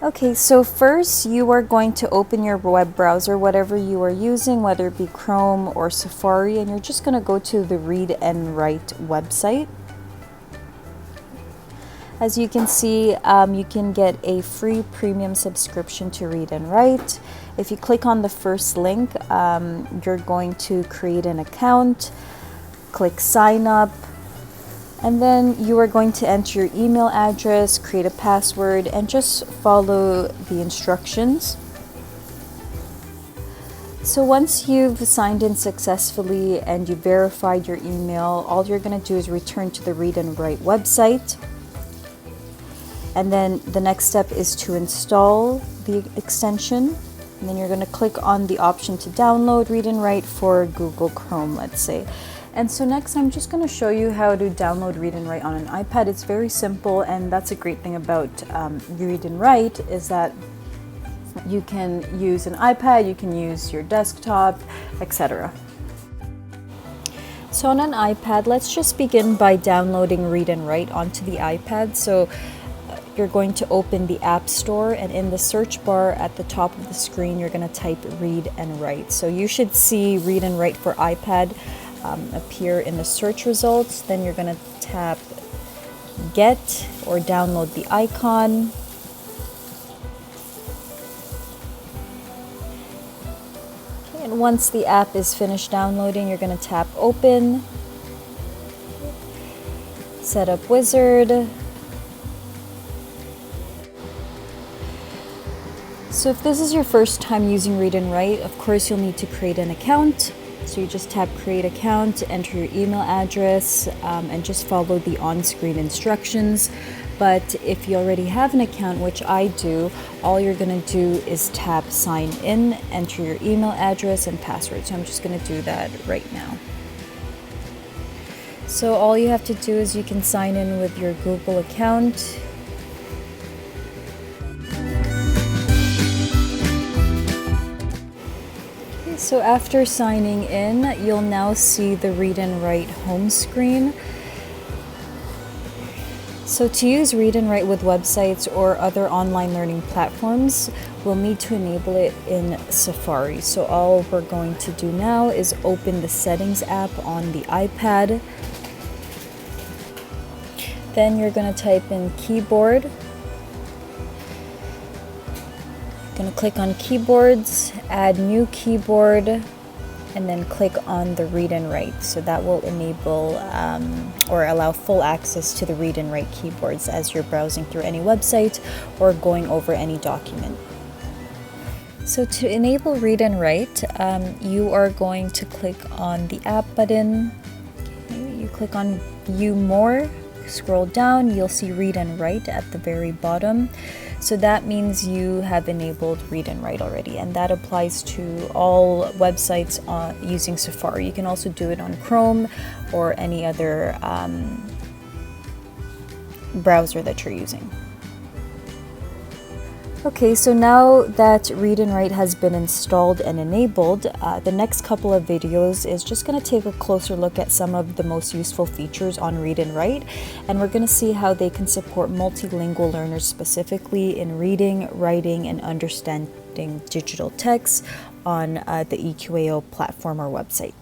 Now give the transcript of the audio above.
Okay, so first you are going to open your web browser, whatever you are using, whether it be Chrome or Safari, and you're just going to go to the Read and Write website. As you can see, you can get a free premium subscription to Read and Write. If you click on the first link, you're going to create an account, click sign up, and then you are going to enter your email address, create a password, and just follow the instructions. So once you've signed in successfully and you verified your email, all you're going to do is return to the Read and Write website. And then the next step is to install the extension. And then you're going to click on the option to download Read and Write for Google Chrome, let's say. And so next I'm just going to show you how to download Read and Write on an iPad. It's very simple, and that's a great thing about Read and Write is that you can use an iPad, you can use your desktop, etc. So on an iPad, let's just begin by downloading Read and Write onto the iPad. So you're going to open the App Store, and in the search bar at the top of the screen, you're going to type Read and Write. So you should see Read and Write for iPad appear in the search results. Then you're going to tap Get or download the icon. Okay, and once the app is finished downloading, you're going to tap Open, Setup Wizard. So if this is your first time using Read and Write, of course you'll need to create an account. So you just tap Create Account, enter your email address, and just follow the on-screen instructions. But if you already have an account, which I do, all you're going to do is tap Sign In, enter your email address and password. So I'm just going to do that right now. So all you have to do is you can sign in with your Google account. So after signing in, you'll now see the Read and Write home screen. So to use Read and Write with websites or other online learning platforms, we'll need to enable it in Safari. So all we're going to do now is open the Settings app on the iPad. Then you're going to type in keyboard. Going to click on keyboards, add new keyboard, and then click on the Read and Write. So that will enable or allow full access to the Read and Write keyboards as you're browsing through any website or going over any document. So to enable Read and Write, you are going to click on the app button. Okay, you click on View More, scroll down, you'll see Read and Write at the very bottom. So that means you have enabled Read and Write already, and that applies to all websites using Safari. You can also do it on Chrome or any other browser that you're using. Okay, so now that Read and Write has been installed and enabled, the next couple of videos is just going to take a closer look at some of the most useful features on Read and Write, and we're going to see how they can support multilingual learners specifically in reading, writing, and understanding digital text on the EQAO platform or website.